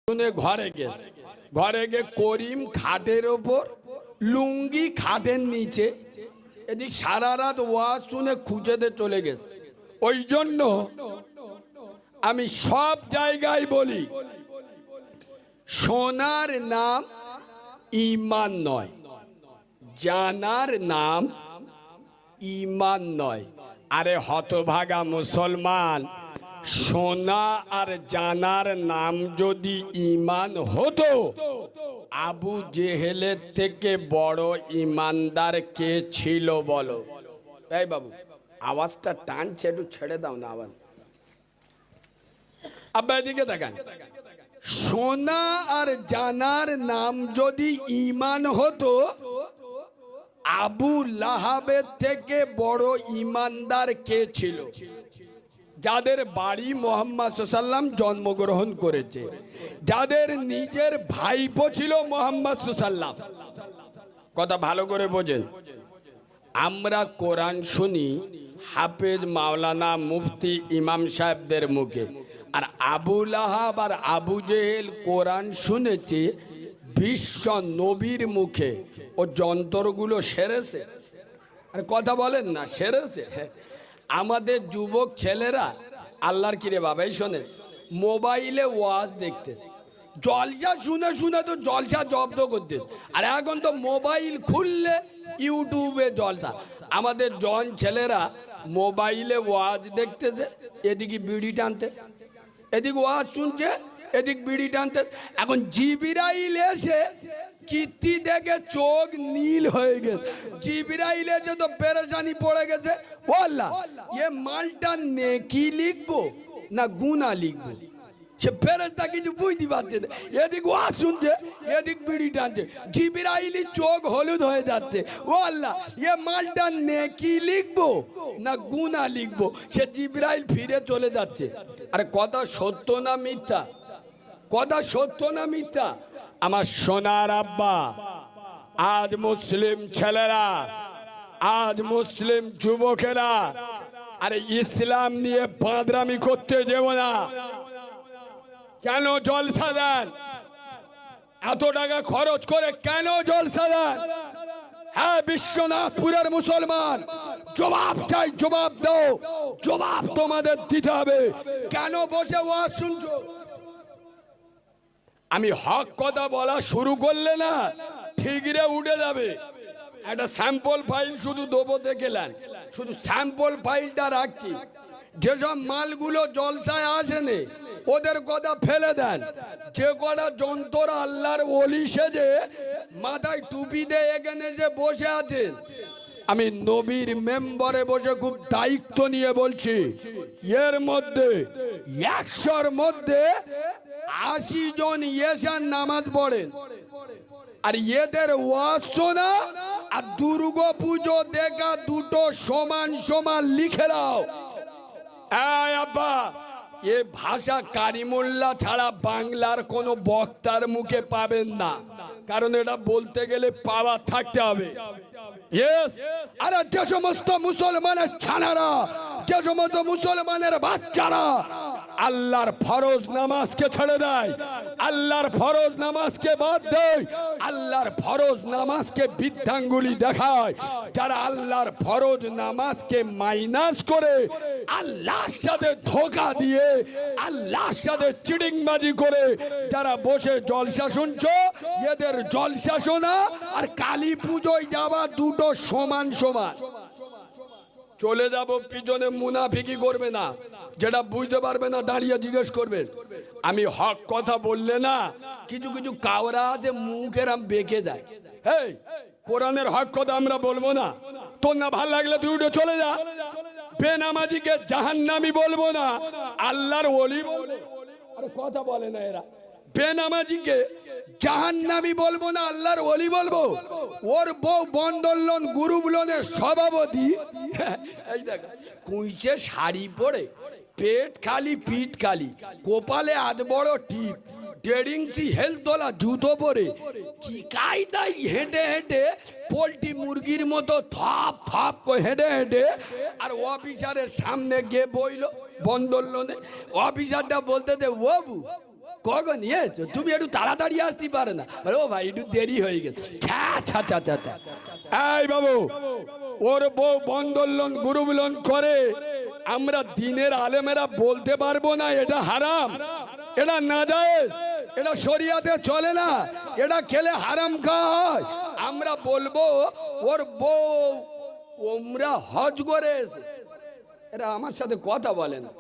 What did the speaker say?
শুনে ঘরে গেছে, ঘরে গিয়ে করিম খাটের ওপর, লুঙ্গি খাটের নিচে, এদিক সারা রাত ওয়াজ শুনে খুঁজেতে চলে গেছে। ওই জন্য আমি সব জায়গায় বলি, শোনার নাম ঈমান নয়, জানার নাম ঈমান নয়। আরে হতভাগা মুসলমান, শোনা আর জানার নাম যদি ঈমান হতো, আবু জেহেলের থেকে বড় ঈমানদার কে ছিল বলো? তাই বাবু আওয়াজটা টানছে, একটু ছেড়ে দাও না আওয়াজ। আব্বা এদিকে তাকান। শোনা আর জানার নাম যদি ঈমান হতো, আবু লাহাবের থেকে বড় ঈমানদার কে ছিল? যাদের বাড়ি মুহাম্মদ সাল্লাল্লাহু আলাইহি ওয়াসাল্লাম জন্মগ্রহণ করেছে, যাদের নিজের ভাইপো ছিল মুহাম্মদ সাল্লাল্লাহু আলাইহি ওয়াসাল্লাম। কথা ভালো করে বোঝেন। আমরা কোরআন শুনি হাফেজ, মাওলানা, মুফতি, ইমাম সাহেবদের মুখে, আর আবু লাহাব আর আবু জেহেল কোরআন শুনেছে বিশ্ব নবীর মুখে। ও যন্ত্রগুলো সেরেছে, আর কথা বলেন না, সেরেছে। আমাদের যুবক ছেলেরা আল্লাহর কিরে বাবাই শোনে, মোবাইলে ওয়াজ দেখতেছে, জলসা শুনে শুনে তো জলসা জব্দ করতেছে। আর এখন তো মোবাইল খুললে ইউটিউবে জলসা। আমাদের জন ছেলেরা মোবাইলে ওয়াজ দেখতেছে, এদিকে বিড়ি টানতে, এদিক ওয়াজ শুনছে, এদিক বিড়ি টানতে। এখন জিবরাইল এসে কীর্তি দেখে চোখ নীল হয়ে গেছে। জিবরাইল এসে তো পেরেশানি পড়ে গেছে, ও আল্লাহ, এ মালটা নেকি লিখবো না গুনাহ লিখবো? সে ফেরেশতা কিছু বুঝতে পারছে না, এদিক ওয়াজ শুনছে, এদিক বিড়ি টানছে। জিবরাইলের চোখ হলুদ হয়ে যাচ্ছে, ও আল্লাহ, এ মালটা নেকি লিখবো না গুনাহ লিখবো? সে জিবরাইল ফিরে চলে যাচ্ছে। আরে কথা সত্য না মিথ্যা? কথা সত্য না মিথ্যা? আমার সোনার আব্বা, আজ মুসলিম ছেলেরা, আজ মুসলিম যুবকেরা, আরে ইসলাম নিয়ে বাঁদরামি করতে দেব না। কেন জলসা দেন? এত টাকা খরচ করে কেন জলসা দেন? হ্যাঁ, বিশ্বনাথপুরের মুসলমান, জবাব চাই, জবাব দাও, জবাব তোমাদের দিতে হবে। কেন বসে ওয়াজ শুনছো? আমি হক কথা বলা শুরু করলে না ঠিকরে উঠে যাবে। একটা স্যাম্পল ফাইল শুধু দেবো দেখলেন, শুধু স্যাম্পল ফাইলটা রাখছি। যেসব মালগুলো জলসায় আসেনি ওদের কথা ফেলে দেন। যে কটা যন্ত্র আল্লাহর ওলি সেজে মাথায় টুপি দিয়ে এখানে যে বসে আছে, আমি নবীর মেম্বারে বসে খুব দায়িত্ব নিয়ে বলছি, এর মধ্যে 100-র মধ্যে 80 জন এশার নামাজ পড়েন। আর এদের ওয়াজ শোনা আর দুর্গা পুজো দেখা দুটো সমান সমান লিখে দাও। আব্বা, এ ভাষা কারিমুল্লাহ ছাড়া বাংলার কোনো বক্তার মুখে পাবেন না, কারণ এটা বলতে গেলে পাওয়ার থাকতে হবে। আরে যে সমস্ত মুসলমানের ছানারা, যে সমস্ত মুসলমানের বাচ্চারা আল্লাহর ফরজ নামাজকে ছেড়ে দেয়, আল্লাহর ফরজ নামাজকে বাদ দেয়, আল্লাহর ফরজ নামাজকে বৃদ্ধাঙ্গুলি দেখায়, যারা আল্লাহর ফরজ নামাজকে মাইনাস করে আল্লাহর সাথে ধোঁকা দিয়ে, আল্লাহর সাথে চিটিংবাজি করে যারা বসে জলসা শুনছো, এদের জলসা শোনা আর কালী পুজোয় যাওয়া দুটো সমান সমান। চলে যাব পিছনে, মুনাফিকি করবে না, যেটা বুঝতে পারবে না দাঁড়িয়ে জিজ্ঞেস করবে। আমি হক কথা বললে না কিছু কিছু কাওরা আছে মুখের আম বেঁকে যায়। এই কোরআনের হক কথা আমরা বলবো না, তোর না ভাল লাগলে তুই উঠে চলে যা। বেনামাজিকে জাহান্নামী বলবো না, আল্লাহর ওলি বলবো। আরে কথা বলে না এরা। বেনামাজিকে জাহান্নামী বলবো না, আল্লাহর ওলি বলবো। ওর বউ বন্দোলন গ্রুপ লোনের সভাপতি, এই দেখ কুইচে শাড়ি পরে, পেট খালি পিঠ খালি, কপালে আধ বড় টিপ, 1.5 ইঞ্চি হেল তোলা জুতো পরে, কি কায়দায় হেঁটে হেঁটে পোল্ট্রি মুরগির মতো থপ থপ করে হেঁটে হেঁটে আর অফিসারের সামনে গিয়ে বইল বন্দোলনে। অফিসারটা বলতে যে, বাবু কখন এসো? তুমি একটু তাড়াতাড়ি আসতে পারে না? ও ভাই একটু দেরি হয়ে গেছে। ছা ছা ছা ছা ছা। এই বাবু, ওর বউ বন্ধন লোন গ্রুপ লোন করে, আমরা দিনের আলেমেরা বলতে পারবো না এটা হারাম, এটা নাজায়েজ, এটা শরিয়াতে চলে না, এটা খেলে হারাম খাওয়া হয়? আমরা বলবো ওর বউ ওমরা হজ করে এসে, এটা আমার সাথে কথা বলে না।